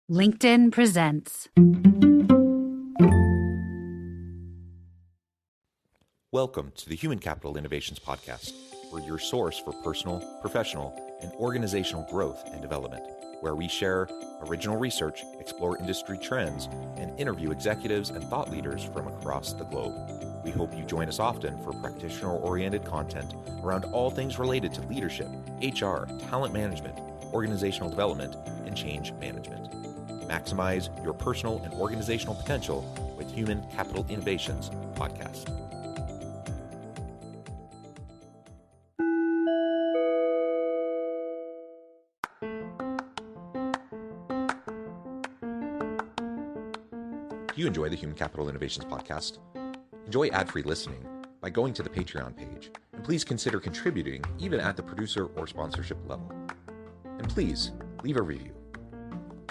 LinkedIn presents. Welcome to the Human Capital Innovations Podcast. We're your source for personal, professional, and organizational growth and development, where we share original research, explore industry trends, and interview executives and thought leaders from across the globe. We hope you join us often for practitioner-oriented content around all things related to leadership, HR, talent management, organizational development, and change management. Maximize your personal and organizational potential with Human Capital Innovations Podcast. Do you enjoy the Human Capital Innovations Podcast? Enjoy ad-free listening by going to the Patreon page, and please consider contributing even at the producer or sponsorship level. And please leave a review.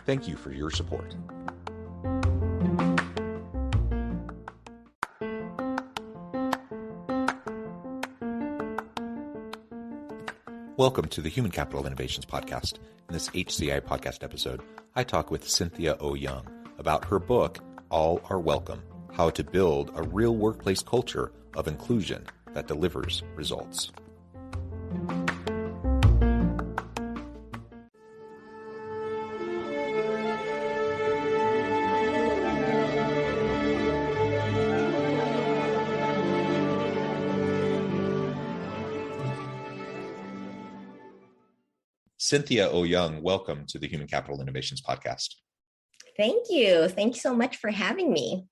Thank you for your support. Welcome to the Human Capital Innovations Podcast. In this HCI Podcast episode, I talk with Cynthia Owyoung about her book, All Are Welcome: How to Build a Real Workplace Culture of Inclusion that Delivers Results. Cynthia Owyoung, welcome to the Human Capital Innovations Podcast. Thank you. Thank you so much for having me.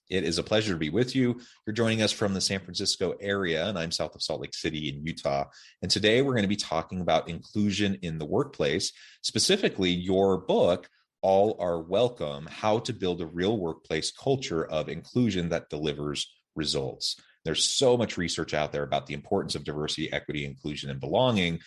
It is a pleasure to be with you. You're joining us from the San Francisco area, and I'm south of Salt Lake City in Utah. And today we're going to be talking about inclusion in the workplace, specifically your book, All Are Welcome: How to Build a Real Workplace Culture of Inclusion that Delivers Results. There's so much research out there about the importance of diversity, equity, inclusion, and belonging.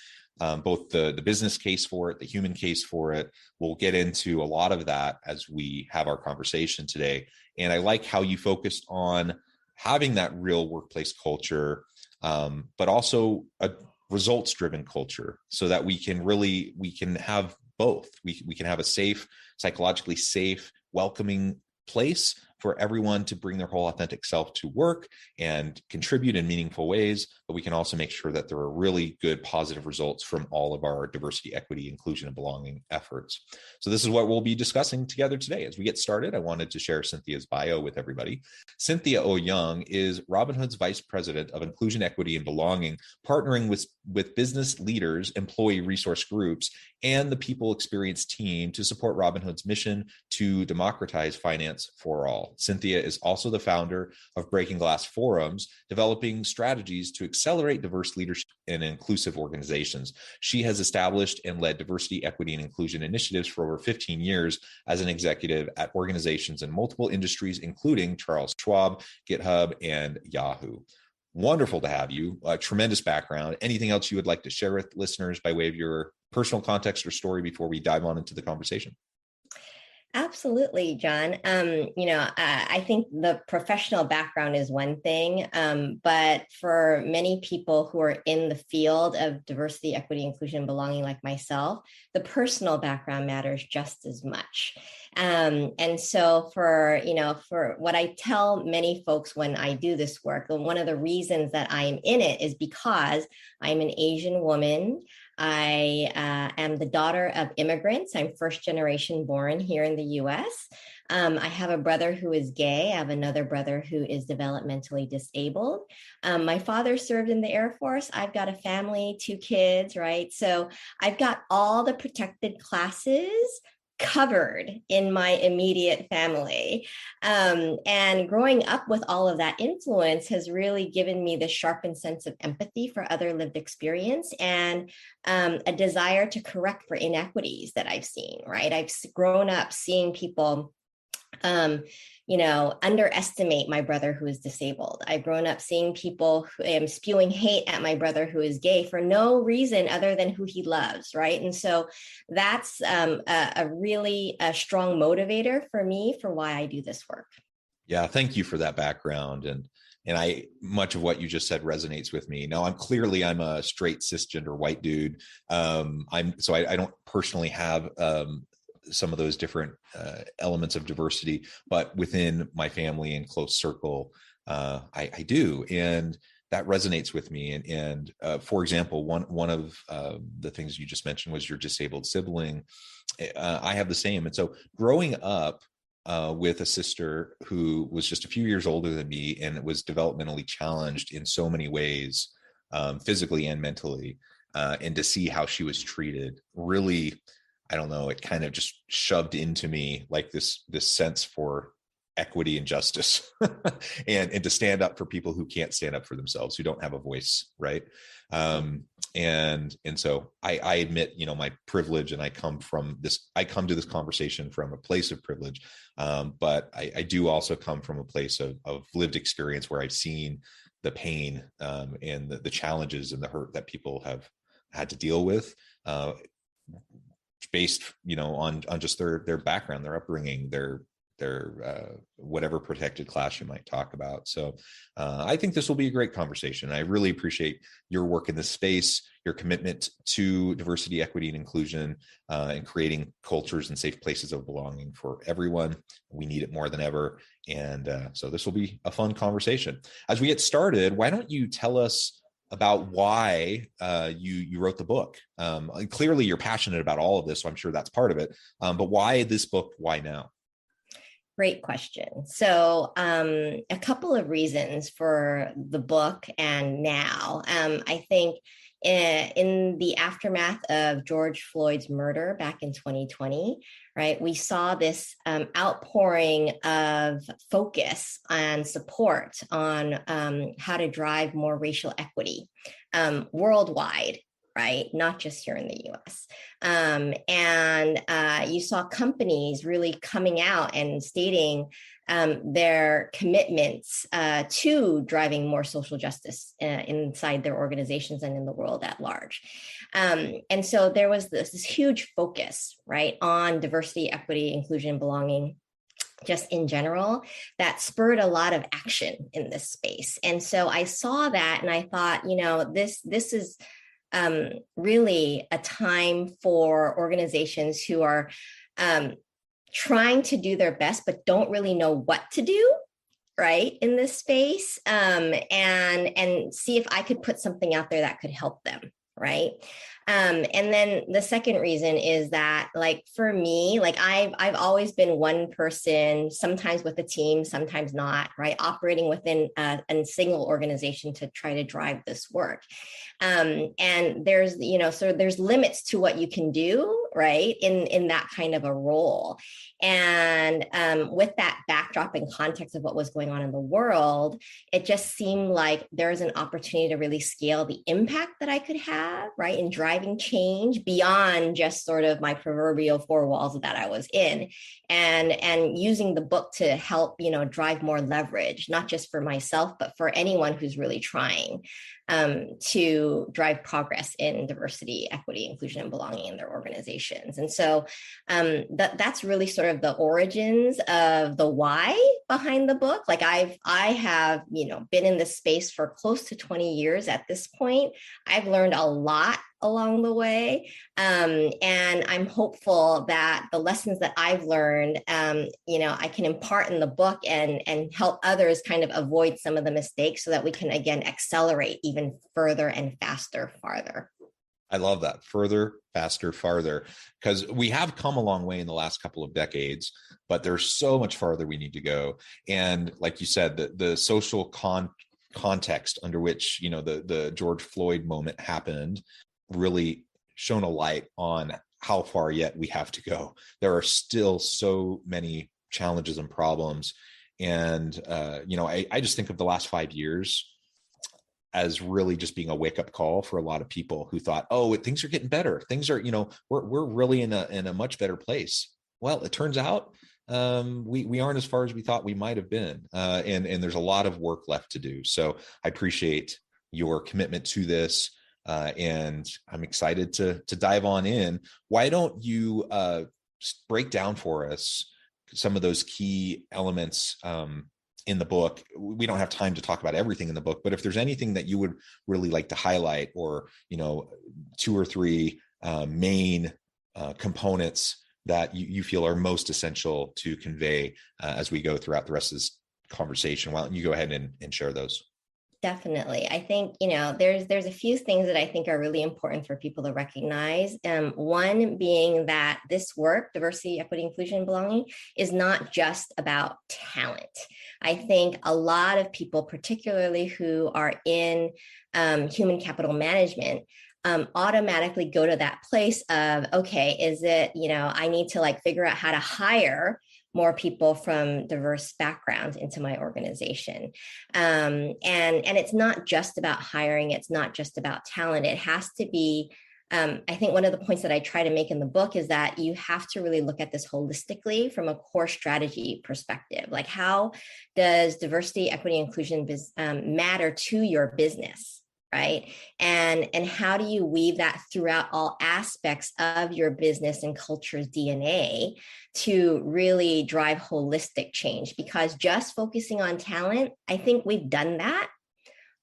Both the business case for it, the human case for it. We'll get into a lot of that as we have our conversation today. And I like how you focused on having that real workplace culture, but also a results-driven culture, so that we can have both. We can have a safe, psychologically safe, welcoming place for everyone to bring their whole authentic self to work and contribute in meaningful ways, but we can also make sure that there are really good positive results from all of our diversity, equity, inclusion, and belonging efforts. So this is what we'll be discussing together today. As we get started, I wanted to share Cynthia's bio with everybody. Cynthia Owyoung is Robinhood's Vice President of Inclusion, Equity, and Belonging, partnering with business leaders, employee resource groups, and the people experience team to support Robinhood's mission to democratize finance for all. Cynthia is also the founder of Breaking Glass Forums, developing strategies to accelerate diverse leadership in inclusive organizations. She has established and led diversity, equity, and inclusion initiatives for over 15 years as an executive at organizations in multiple industries, including Charles Schwab, GitHub, and Yahoo. Wonderful to have you. A tremendous background. Anything else you would like to share with listeners by way of your personal context or story before we dive on into the conversation? Absolutely, John. I think the professional background is one thing, but for many people who are in the field of diversity, equity, inclusion, and belonging like myself, the personal background matters just as much. And so for what I tell many folks when I do this work, and one of the reasons that I am in it is because I'm an Asian woman. I am the daughter of immigrants. I'm first generation born here in the US. I have a brother who is gay. I have another brother who is developmentally disabled. My father served in the Air Force. I've got a family, 2 kids, right? So I've got all the protected classes covered in my immediate family. And growing up with all of that influence has really given me this sharpened sense of empathy for other lived experience and a desire to correct for inequities that I've seen, right? I've grown up seeing people underestimate my brother who is disabled. I've grown up seeing people spewing hate at my brother who is gay for no reason other than who he loves, right? And so that's a really strong motivator for me for why I do this work. Yeah, thank you for that background. And much of what you just said resonates with me. Now, I'm a straight cisgender white dude. I don't personally have some of those different elements of diversity, but within my family and close circle, I do. And that resonates with me. And for example, one of the things you just mentioned was your disabled sibling. I have the same. And so growing up with a sister who was just a few years older than me and was developmentally challenged in so many ways, physically and mentally, and to see how she was treated really, I don't know, it kind of just shoved into me like this sense for equity and justice and to stand up for people who can't stand up for themselves, who don't have a voice. Right. And so I admit, my privilege, and I come to this conversation from a place of privilege. But I do also come from a place of lived experience where I've seen the pain and the challenges and the hurt that people have had to deal with, based, on just their background, their upbringing, their whatever protected class you might talk about. So I think this will be a great conversation. I really appreciate your work in this space, your commitment to diversity, equity, and inclusion, and creating cultures and safe places of belonging for everyone. We need it more than ever. And so this will be a fun conversation. As we get started, why don't you tell us about why you wrote the book? Clearly you're passionate about all of this, so I'm sure that's part of it. But why this book? Why now? Great question. So a couple of reasons for the book and now. I think in the aftermath of George Floyd's murder back in 2020, right, we saw this outpouring of focus and support on how to drive more racial equity worldwide. Right? Not just here in the US. And you saw companies really coming out and stating their commitments to driving more social justice inside their organizations and in the world at large. And so there was this huge focus, right, on diversity, equity, inclusion, belonging, just in general, that spurred a lot of action in this space. And so I saw that and I thought, this is really a time for organizations who are trying to do their best, but don't really know what to do, right, in this space, and see if I could put something out there that could help them, right? And then the second reason is that, like, for me, like I've always been one person, sometimes with a team, sometimes not, right? Operating within a single organization to try to drive this work. And there's, so there's limits to what you can do, right, in that kind of a role. And with that backdrop and context of what was going on in the world, it just seemed like there's an opportunity to really scale the impact that I could have, right, in driving change beyond just sort of my proverbial four walls that I was in, and using the book to help, drive more leverage, not just for myself, but for anyone who's really trying to drive progress in diversity, equity, inclusion, and belonging in their organizations. And so that's really sort of the origins of the why behind the book. Like I have, been in this space for close to 20 years at this point. I've learned a lot along the way. And I'm hopeful that the lessons that I've learned, I can impart in the book and help others kind of avoid some of the mistakes so that we can, again, accelerate even further and faster, farther. I love that. Further, faster, farther, because we have come a long way in the last couple of decades, but there's so much farther we need to go. And like you said, the social context under which, the George Floyd moment happened really shone a light on how far yet we have to go. There are still so many challenges and problems. And, I just think of the last 5 years as really just being a wake-up call for a lot of people who thought, oh, things are getting better. Things are, we're really in a much better place. Well, it turns out we aren't as far as we thought we might have been. And there's a lot of work left to do. So I appreciate your commitment to this. And I'm excited to dive on in. Why don't you break down for us some of those key elements in the book? We don't have time to talk about everything in the book, but if there's anything that you would really like to highlight, or, 2 or 3 main components that you feel are most essential to convey as we go throughout the rest of this conversation? Why don't you go ahead and share those? Definitely. I think, there's a few things that I think are really important for people to recognize. One being that this work, diversity, equity, inclusion, and belonging, is not just about talent. I think a lot of people, particularly who are in human capital management, automatically go to that place of, okay, is it, I need to figure out how to hire more people from diverse backgrounds into my organization. And it's not just about hiring. It's not just about talent. It has to be, I think one of the points that I try to make in the book is that you have to really look at this holistically from a core strategy perspective. Like, how does diversity, equity, inclusion matter to your business? Right. And how do you weave that throughout all aspects of your business and culture's DNA to really drive holistic change? Because just focusing on talent, I think we've done that,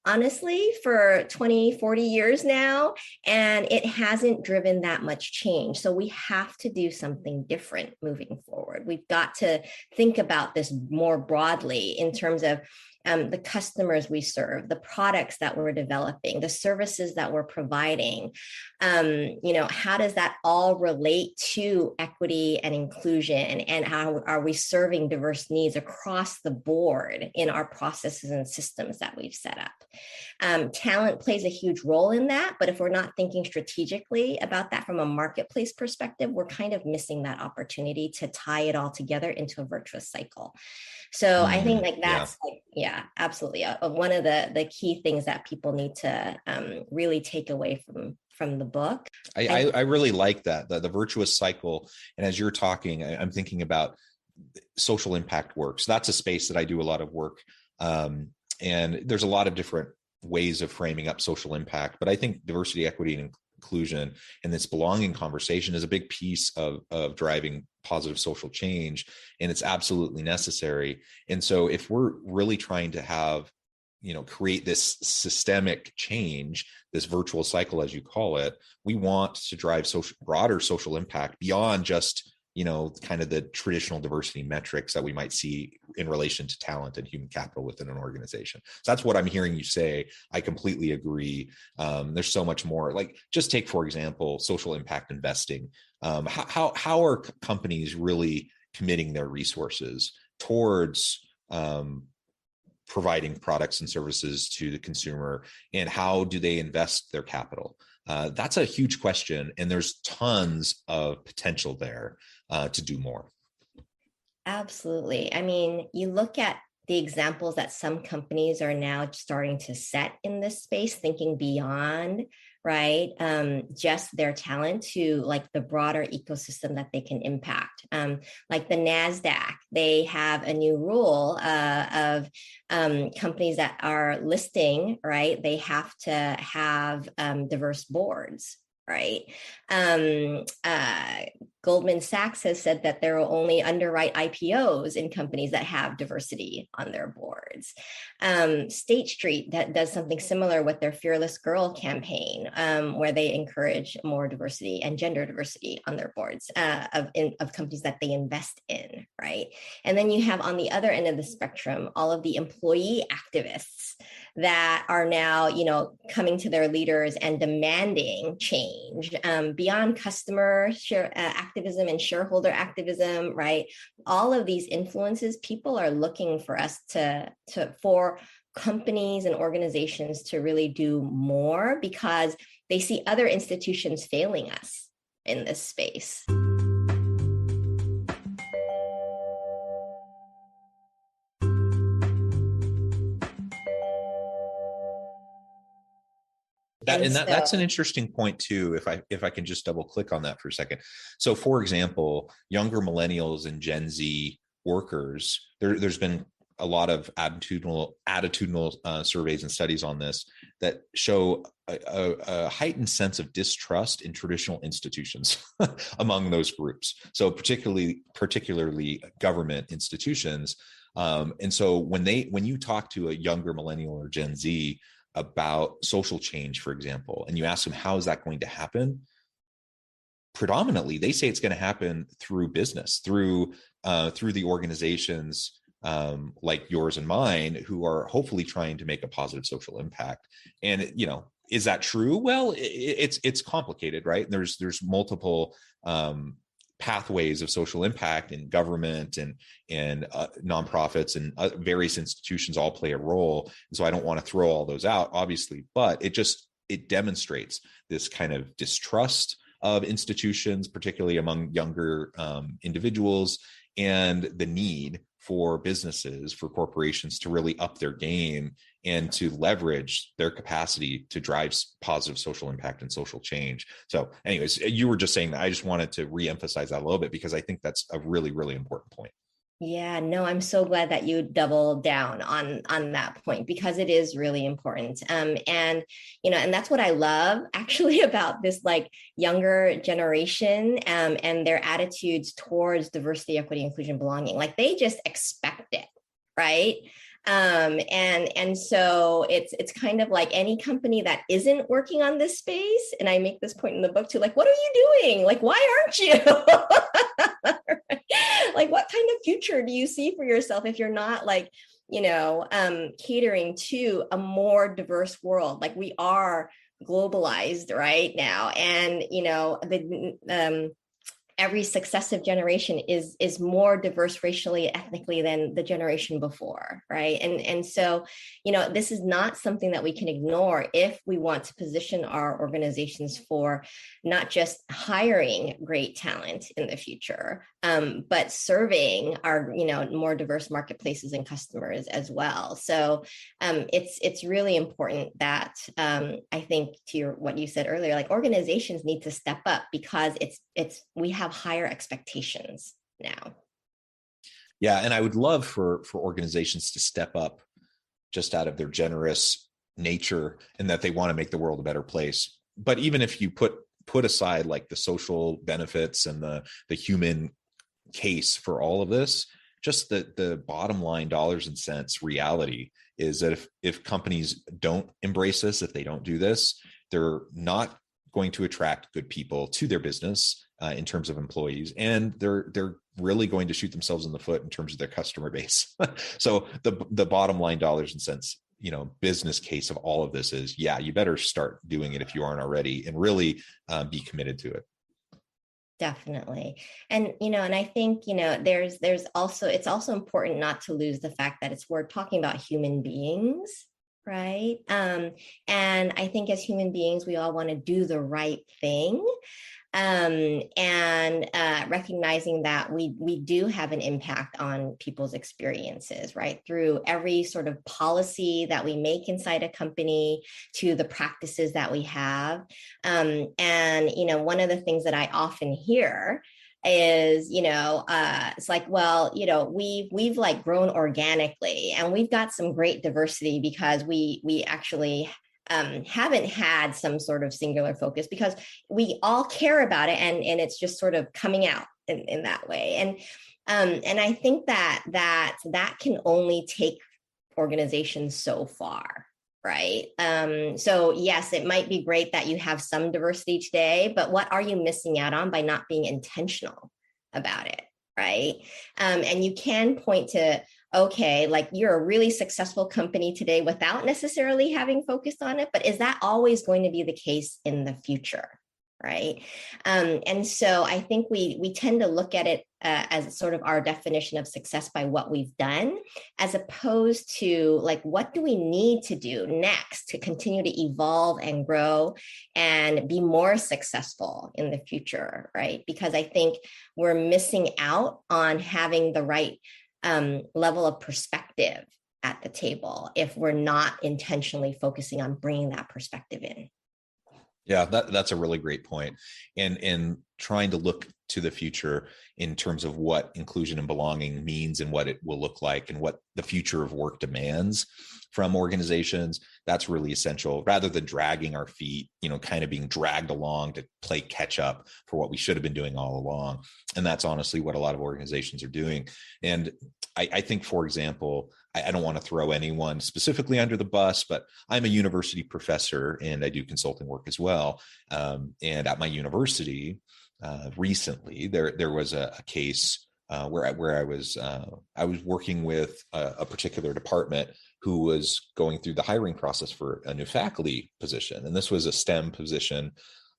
honestly, for 20, 40 years now, and it hasn't driven that much change. So we have to do something different moving forward. We've got to think about this more broadly in terms of the customers we serve, the products that we're developing, the services that we're providing. How does that all relate to equity and inclusion, and how are we serving diverse needs across the board in our processes and systems that we've set up? Talent plays a huge role in that, but if we're not thinking strategically about that from a marketplace perspective, we're kind of missing that opportunity to tie it all together into a virtuous cycle. So I think that's absolutely one of the key things that people need to really take away from the book. I really like that, the virtuous cycle. And as you're talking, I'm thinking about social impact work. So that's a space that I do a lot of work. And there's a lot of different ways of framing up social impact, but I think diversity, equity, and inclusion and this belonging conversation is a big piece of driving positive social change, and it's absolutely necessary. And so if we're really trying to have, create this systemic change, this virtual cycle, as you call it, we want to drive broader social impact beyond just, kind of the traditional diversity metrics that we might see in relation to talent and human capital within an organization. So that's what I'm hearing you say. I completely agree. There's so much more. Like, just take, for example, social impact investing. How are companies really committing their resources towards providing products and services to the consumer, and how do they invest their capital? That's a huge question, and there's tons of potential there to do more. Absolutely. I mean, you look at the examples that some companies are now starting to set in this space, thinking beyond, right, just their talent to the broader ecosystem that they can impact. Like the NASDAQ, they have a new rule of companies that are listing, right, they have to have diverse boards. Right. Goldman Sachs has said that they will only underwrite IPOs in companies that have diversity on their boards. State Street that does something similar with their Fearless Girl campaign, where they encourage more diversity and gender diversity on their boards of companies that they invest in. Right. And then you have on the other end of the spectrum, all of the employee activists that are now, coming to their leaders and demanding change beyond customer activism and shareholder activism, right? All of these influences, people are looking for us for companies and organizations to really do more because they see other institutions failing us in this space. That's an interesting point too, if I can just double click on that for a second. So for example, younger millennials and Gen Z workers, there's been a lot of attitudinal surveys and studies on this that show a heightened sense of distrust in traditional institutions among those groups. So particularly government institutions. And so when you talk to a younger millennial or Gen Z about social change, for example, and you ask them, how is that going to happen? predominantly, they say it's going to happen through business, through the organizations like yours and mine, who are hopefully trying to make a positive social impact. And, is that true? Well, it's complicated, right? There's multiple pathways of social impact in government and nonprofits and various institutions all play a role. And so I don't want to throw all those out, obviously, but it demonstrates this kind of distrust of institutions, particularly among younger individuals, and the need for businesses, for corporations to really up their game and to leverage their capacity to drive positive social impact and social change. So anyways, you were just saying that. I just wanted to reemphasize that a little bit because I think that's a really, really important point. Yeah, no, I'm so glad that you doubled down on that point, because it is really important. And that's what I love actually about this like younger generation and their attitudes towards diversity, equity, inclusion, belonging. Like they just expect it, right? And so it's kind of like any company that isn't working on this space. And I make this point in the book too, like, what are you doing? Like, why aren't you? Like, what kind of future do you see for yourself if you're not like, catering to a more diverse world? Like we are globalized right now. And, every successive generation is more diverse racially, ethnically than the generation before, right? And so, this is not something that we can ignore if we want to position our organizations for not just hiring great talent in the future, but serving our, more diverse marketplaces and customers as well. So it's really important that I think to what you said earlier, like organizations need to step up, because we have higher expectations now. Yeah. And I would love for organizations to step up just out of their generous nature and that they want to make the world a better place. But even if you put aside like the social benefits and the human case for all of this, just the bottom line dollars and cents reality is that if companies don't embrace this, if they don't do this, they're not going to attract good people to their business in terms of employees, and they're really going to shoot themselves in the foot in terms of their customer base. So the bottom line dollars and cents, business case of all of this is, yeah, you better start doing it if you aren't already, and really be committed to it. Definitely. And, and I think, there's also, it's also important not to lose the fact that we're talking about human beings, right? And I think as human beings, we all want to do the right thing. And recognizing that we do have an impact on people's experiences, right? Through every sort of policy that we make inside a company, to the practices that we have. And, one of the things that I often hear is, it's like, well, we've like grown organically, and we've got some great diversity because we actually haven't had some sort of singular focus, because we all care about it, and it's just sort of coming out in that way. And I think that can only take organizations so far, right? So yes, it might be great that you have some diversity today, but what are you missing out on by not being intentional about it, right? And you can point to, okay, like you're a really successful company today without necessarily having focused on it, but is that always going to be the case in the future, right? And so I think we tend to look at it as sort of our definition of success by what we've done, as opposed to like, what do we need to do next to continue to evolve and grow and be more successful in the future, right? Because I think we're missing out on having the right level of perspective at the table if we're not intentionally focusing on bringing that perspective in. Yeah, that's a really great point. And trying to look to the future in terms of what inclusion and belonging means and what it will look like and what the future of work demands from organizations, that's really essential, rather than dragging our feet, kind of being dragged along to play catch up for what we should have been doing all along. And that's honestly what a lot of organizations are doing. And I think, for example, I don't want to throw anyone specifically under the bus, but I'm a university professor and I do consulting work as well. And at my university, recently. There was a case where I was working with a particular department who was going through the hiring process for a new faculty position, and this was a STEM position.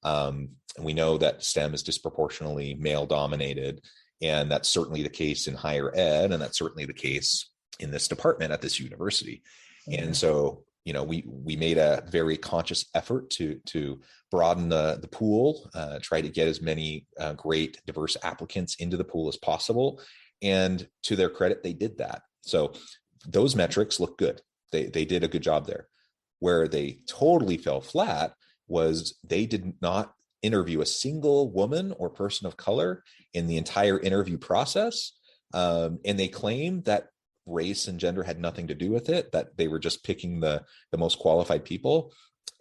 And we know that STEM is disproportionately male dominated, and that's certainly the case in higher ed, and that's certainly the case in this department at this university. Mm-hmm. And so, we made a very conscious effort to broaden the pool, try to get as many great diverse applicants into the pool as possible. And to their credit, they did that. So those metrics look good. They did a good job there. Where they totally fell flat was they did not interview a single woman or person of color in the entire interview process. And they claimed that race and gender had nothing to do with it, that they were just picking the most qualified people.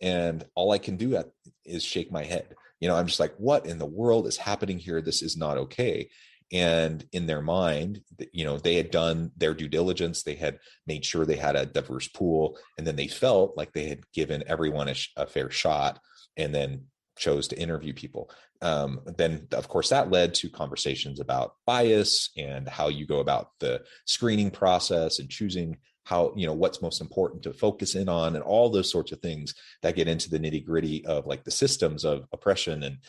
And all I can do is shake my head. I'm just like, what in the world is happening here? This is not okay. And in their mind, they had done their due diligence. They had made sure they had a diverse pool. And then they felt like they had given everyone a fair shot, and then chose to interview people. Then, of course, that led to conversations about bias and how you go about the screening process and choosing how, what's most important to focus in on, and all those sorts of things that get into the nitty gritty of like the systems of oppression and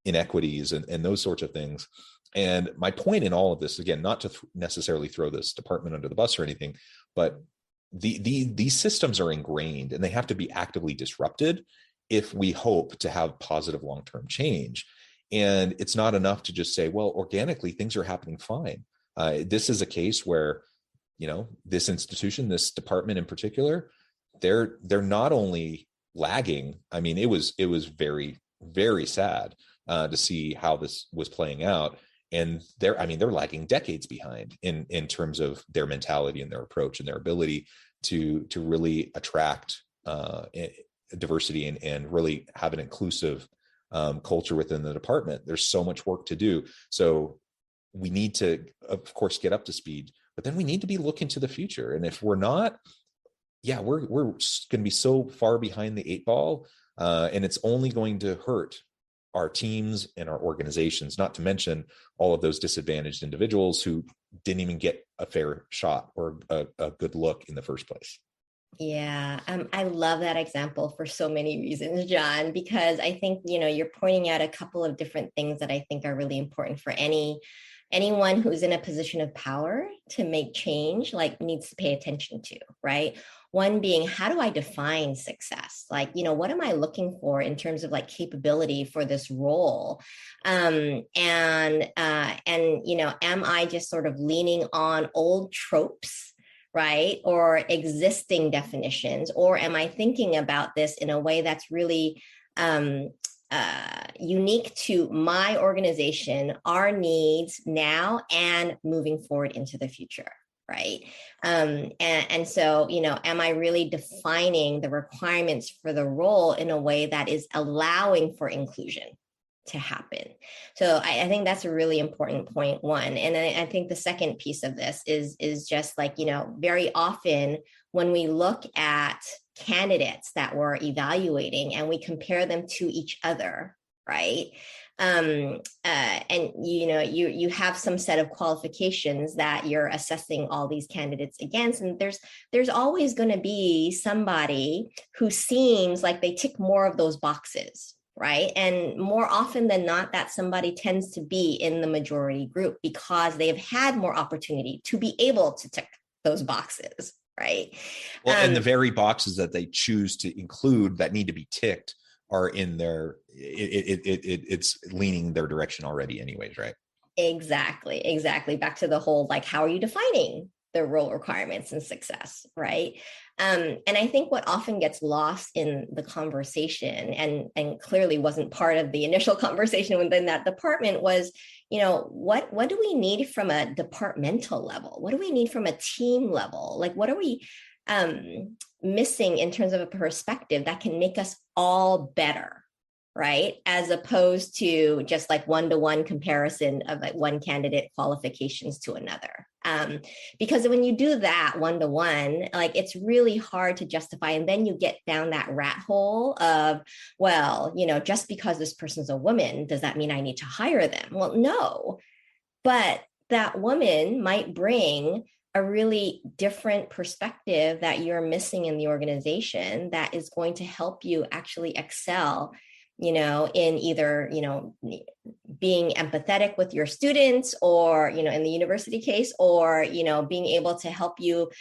inequities and those sorts of things. And my point in all of this, again, not to necessarily throw this department under the bus or anything, but these systems are ingrained and they have to be actively disrupted if we hope to have positive long-term change. And it's not enough to just say, well, organically, things are happening fine. This is a case where, this institution, this department in particular, they're not only lagging. I mean, it was very, very sad to see how this was playing out. And they're lagging decades behind in terms of their mentality and their approach and their ability to really attract diversity and really have an inclusive culture within the department. There's so much work to do. So we need to, of course, get up to speed, but then we need to be looking to the future. And if we're not, we're going to be so far behind the 8 ball, and it's only going to hurt our teams and our organizations, not to mention all of those disadvantaged individuals who didn't even get a fair shot or a good look in the first place. Yeah, I love that example for so many reasons, John, because I think, you're pointing out a couple of different things that I think are really important for anyone who's in a position of power to make change, like needs to pay attention to, right? One being, how do I define success? Like, what am I looking for in terms of like capability for this role? And am I just sort of leaning on old tropes, right? Or existing definitions, or am I thinking about this in a way that's really unique to my organization, our needs now and moving forward into the future, right? And so, am I really defining the requirements for the role in a way that is allowing for inclusion to happen? So I think that's a really important point, one. And I think the second piece of this is just like, very often when we look at candidates that we're evaluating and we compare them to each other, right? And you have some set of qualifications that you're assessing all these candidates against, and there's always going to be somebody who seems like they tick more of those boxes, right? And more often than not, that somebody tends to be in the majority group because they have had more opportunity to be able to tick those boxes, right? Well, and the very boxes that they choose to include that need to be ticked are in their, it's leaning their direction already anyways, right? Exactly. Back to the whole, like, how are you defining the role requirements and success, right? And I think what often gets lost in the conversation and clearly wasn't part of the initial conversation within that department was, what do we need from a departmental level? What do we need from a team level? Like, what are we missing in terms of a perspective that can make us all better, right? As opposed to just like one-to-one comparison of like one candidate qualifications to another. Because when you do that one-to-one, like it's really hard to justify. And then you get down that rat hole of, well, just because this person's a woman, does that mean I need to hire them? Well, no, but that woman might bring a really different perspective that you're missing in the organization that is going to help you actually excel, in either, being empathetic with your students, or, in the university case, or, being able to help you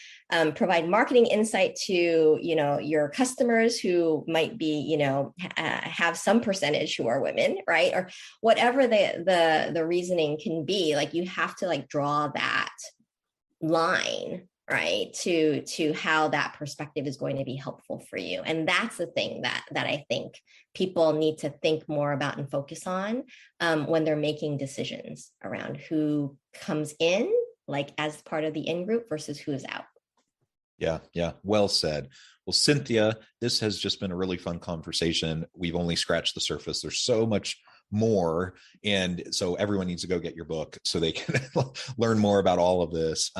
provide marketing insight to, your customers who might be, have some percentage who are women, right? Or whatever the reasoning can be. Like, you have to like draw that line, right, to how that perspective is going to be helpful for you. And that's the thing that I think people need to think more about and focus on when they're making decisions around who comes in, like as part of the in-group versus who is out. Yeah. Well said. Well, Cynthia, this has just been a really fun conversation. We've only scratched the surface. There's so much more. And so everyone needs to go get your book so they can learn more about all of this.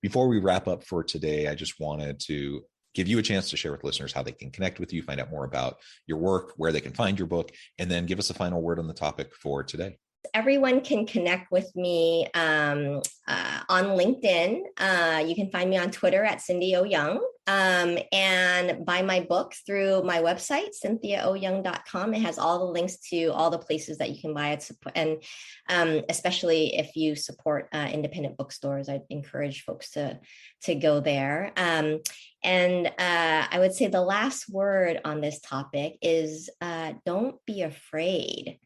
Before we wrap up for today, I just wanted to give you a chance to share with listeners how they can connect with you, find out more about your work, where they can find your book, and then give us a final word on the topic for today. Everyone can connect with me on LinkedIn. You can find me on Twitter at Cynthia Owyoung, and buy my book through my website, cynthiaowyoung.com. It has all the links to all the places that you can buy it. And especially if you support independent bookstores, I'd encourage folks to go there. And I would say the last word on this topic is don't be afraid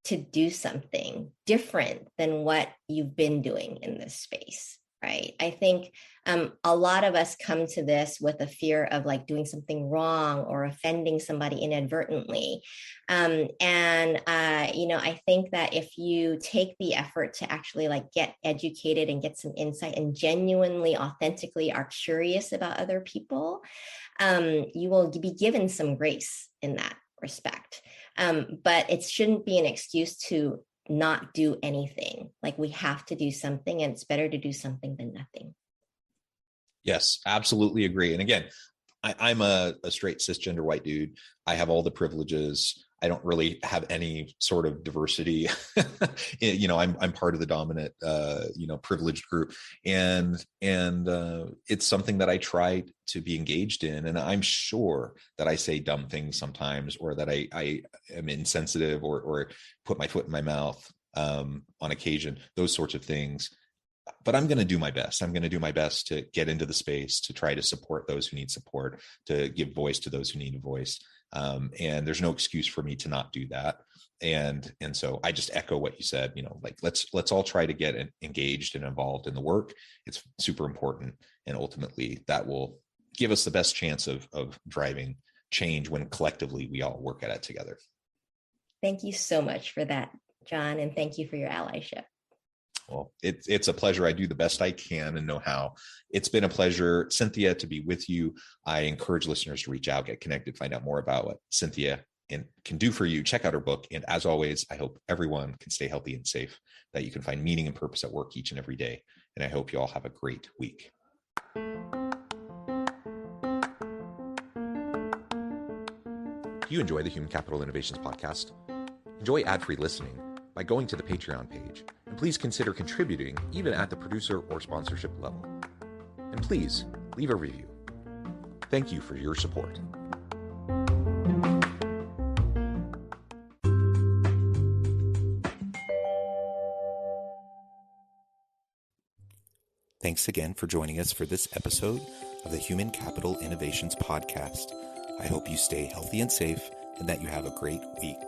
to do something different than what you've been doing in this space, right? I think a lot of us come to this with a fear of like doing something wrong or offending somebody inadvertently. I think that if you take the effort to actually like get educated and get some insight and genuinely, authentically are curious about other people, you will be given some grace in that respect. But it shouldn't be an excuse to not do anything. Like, we have to do something, and it's better to do something than nothing. Yes, absolutely agree. And again, I'm a straight cisgender white dude. I have all the privileges. I don't really have any sort of diversity. I'm part of the dominant, privileged group, and it's something that I try to be engaged in. And I'm sure that I say dumb things sometimes, or that I am insensitive, or put my foot in my mouth on occasion. Those sorts of things. But I'm going to do my best. I'm going to do my best to get into the space, to try to support those who need support, to give voice to those who need a voice. And there's no excuse for me to not do that. And so I just echo what you said, like, let's all try to get engaged and involved in the work. It's super important. And ultimately that will give us the best chance of driving change when collectively we all work at it together. Thank you so much for that, John. And thank you for your allyship. Well, it's a pleasure. I do the best I can and know how. It's been a pleasure, Cynthia, to be with you. I encourage listeners to reach out, get connected, find out more about what Cynthia can do for you. Check out her book. And as always, I hope everyone can stay healthy and safe, that you can find meaning and purpose at work each and every day. And I hope you all have a great week. Do you enjoy the Human Capital Innovations podcast? Enjoy ad-free listening by going to the Patreon page, and please consider contributing even at the producer or sponsorship level. And please leave a review. Thank you for your support. Thanks again for joining us for this episode of the Human Capital Innovations podcast. I hope you stay healthy and safe, and that you have a great week.